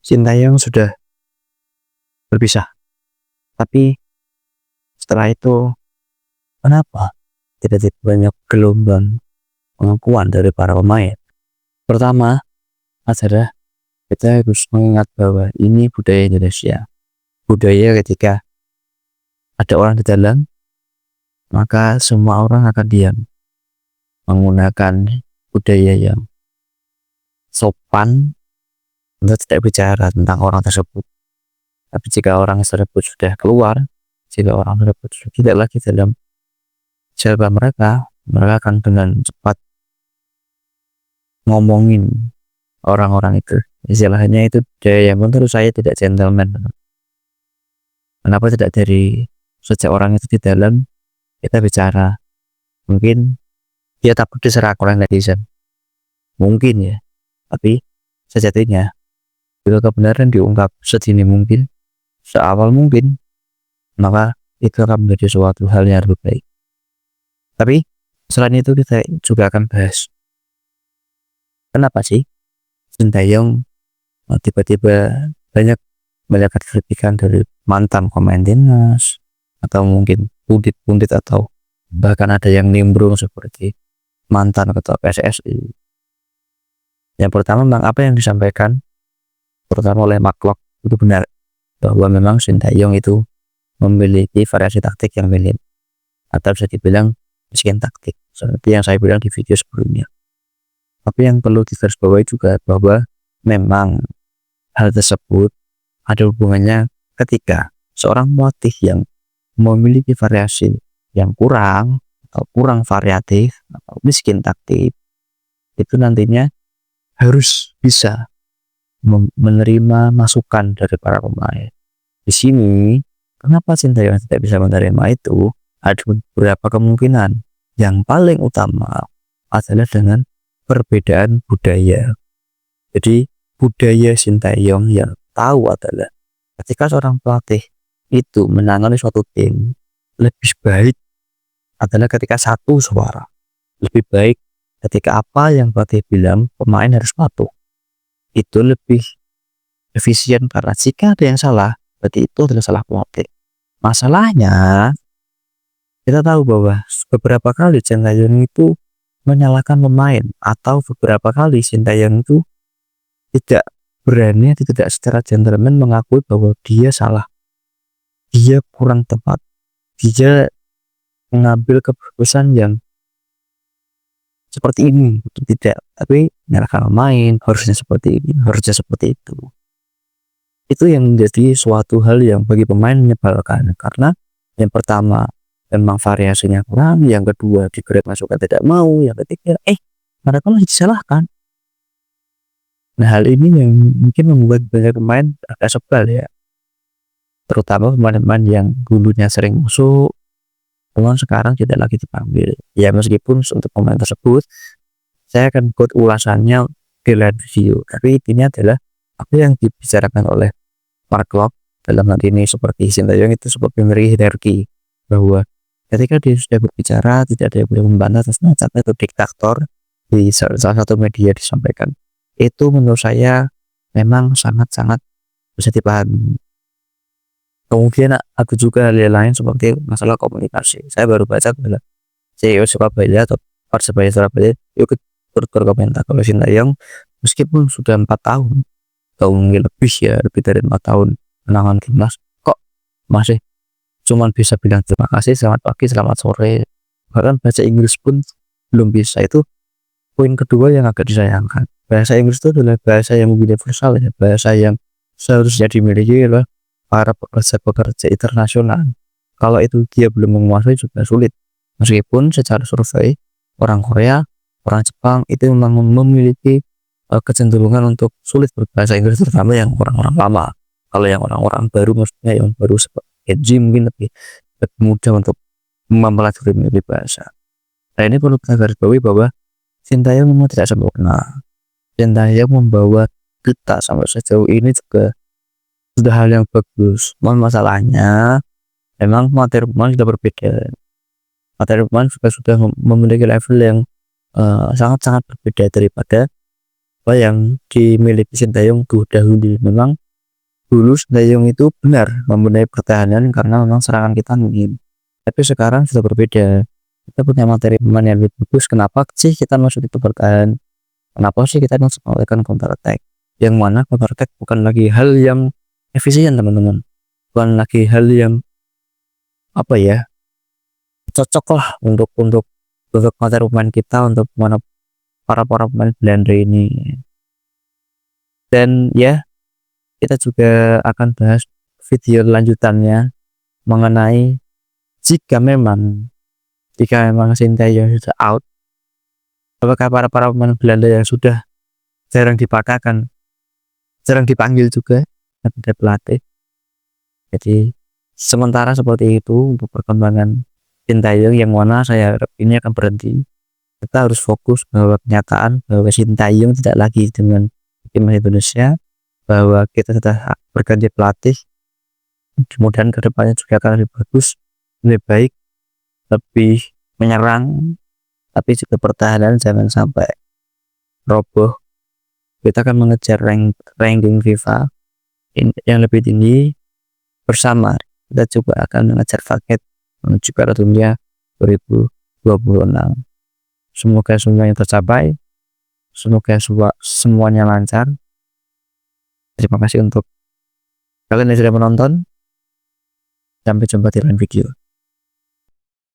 Sintayong sudah berpisah. Tapi setelah itu, kenapa tidak banyak gelombang pengakuan dari para pemain? Pertama adalah kita harus mengingat bahwa ini budaya Indonesia. Budaya ketika ada orang di dalam, maka semua orang akan diam, menggunakan budaya yang sopan untuk tidak bicara tentang orang tersebut. Tapi jika orang tersebut sudah keluar, jika orang tersebut sudah tidak lagi dalam jawaban mereka akan dengan cepat ngomongin orang-orang itu. Istilahnya itu budaya yang menurut saya tidak gentleman. Kenapa tidak dari sejak orang itu di dalam kita bicara? Mungkin dia takut diserang oleh netizen, mungkin ya. Tapi sejatinya bila kebenaran diungkap sedini mungkin, seawal mungkin, maka itu akan menjadi suatu hal yang lebih baik. Tapi selain itu kita juga akan bahas kenapa sih Sintayong tiba-tiba banyak kritikan dari mantan pemain timnas, atau mungkin pundit-pundit, atau bahkan ada yang nimbrung seperti mantan ketua PSSI. Yang pertama, memang apa yang disampaikan terutama oleh Mark Klok itu benar, bahwa memang Sintayong itu memiliki variasi taktik yang minim, atau bisa dibilang miskin taktik, seperti yang saya bilang di video sebelumnya. Tapi yang perlu digarisbawahi juga bahwa memang hal tersebut ada hubungannya ketika seorang pelatih yang memiliki variasi yang kurang atau kurang variatif atau miskin taktik itu nantinya harus bisa menerima masukan dari para pemain. Di sini kenapa Sintayong tidak bisa menerima itu? Ada beberapa kemungkinan. Yang paling utama adalah dengan perbedaan budaya. Jadi budaya Sintayong yang tahu adalah ketika seorang pelatih itu menangani suatu tim, lebih baik adalah ketika satu suara. Lebih baik ketika apa yang pelatih bilang pemain harus patuh. Itu lebih efisien, karena jika ada yang salah berarti itu adalah salah pelatih. Masalahnya kita tahu bahwa beberapa kali Sintayong itu menyalahkan pemain, atau beberapa kali Sintayong itu tidak berani atau tidak secara gentleman mengakui bahwa dia salah, dia kurang tepat, dia mengambil keputusan yang seperti ini, tidak, tapi menyalahkan pemain, harusnya seperti ini, harusnya seperti itu. Itu yang menjadi suatu hal yang bagi pemain menyebalkan, karena yang pertama memang variasinya kurang, yang kedua diberi masukan tidak mau, yang ketiga mereka masih disalahkan. Nah, hal ini yang mungkin membuat banyak pemain agak sebal ya, terutama pemain-pemain yang dulunya sering masuk cuman sekarang tidak lagi dipanggil. Ya meskipun untuk pemain tersebut saya akan buat ulasannya di lain video, tapi intinya adalah apa yang dibicarakan oleh Mark Klok dalam hal ini seperti Sintayong itu seperti memberi hierarki, bahwa ketika dia sudah berbicara tidak ada yang boleh membantah atas nama itu diktator. Di salah satu media disampaikan itu, menurut saya memang sangat-sangat bisa dipahami. Kemudian aku juga hal lain seperti masalah komunikasi. Saya baru baca adalah CEO Surabaya atau Persebaya Surabaya ikut berkomentar kalau Sintayong meskipun sudah 4 tahun atau mungkin lebih ya, lebih dari 4 tahun menangan timnas, kok masih cuman bisa bilang terima kasih, selamat pagi, selamat sore, bahkan bahasa Inggris pun belum bisa. Itu poin kedua yang agak disayangkan. Bahasa Inggris itu adalah bahasa yang universal ya, bahasa yang seharusnya dimiliki oleh para pekerja internasional. Kalau itu dia belum menguasai juga sulit. Meskipun secara survei orang Korea, orang Jepang itu memang memiliki kecenderungan untuk sulit berbahasa Inggris, terutama yang orang-orang lama. Kalau yang orang-orang baru, maksudnya yang baru seperti Jim, mungkin lebih mudah untuk mempelajari bahasa. Nah, ini perlu kita garis bawahi bahwa Sintayong memang tidak sempurna. Sintayong membawa kita sampai sejauh ini juga sudah hal yang bagus. Masalahnya memang materi pemain sudah berbeda. Materi pemain juga sudah memiliki level yang sangat-sangat berbeda daripada apa yang dimiliki Sintayong dahulu. Memang dulu Sintayong itu benar membenahi pertahanan karena memang serangan kita minim. Tapi sekarang sudah berbeda. Kita punya materi pemain yang lebih bagus. Kenapa sih kita masuk itu bertahan? Kenapa sih kita masuk melakukan counter attack? Yang mana counter attack bukan lagi hal yang efisien, teman-teman. Bukan lagi hal yang apa ya, cocok lah untuk materi pemain kita, untuk mana para pemain Belanda ini. Dan ya, kita juga akan bahas video lanjutannya mengenai jika memang Sintayong sudah out, apakah para pemain Belanda yang sudah jarang dipanggil juga ada pelatih. Jadi sementara seperti itu untuk perkembangan Sintayong, yang mana saya harap ini akan berhenti. Kita harus fokus bahwa kenyataan bahwa Sintayong tidak lagi dengan timnas Indonesia, bahwa kita sudah berganti pelatih. Kemudian kedepannya juga akan lebih bagus, lebih baik, lebih menyerang, tapi juga pertahanan jangan sampai roboh. Kita akan mengejar ranking FIFA yang lebih tinggi bersama. Kita juga akan mengejar target menuju Piala Dunia 2026. Semoga semuanya tercapai, semoga semuanya lancar. Terima kasih untuk kalian yang sudah menonton. Sampai jumpa di lain video.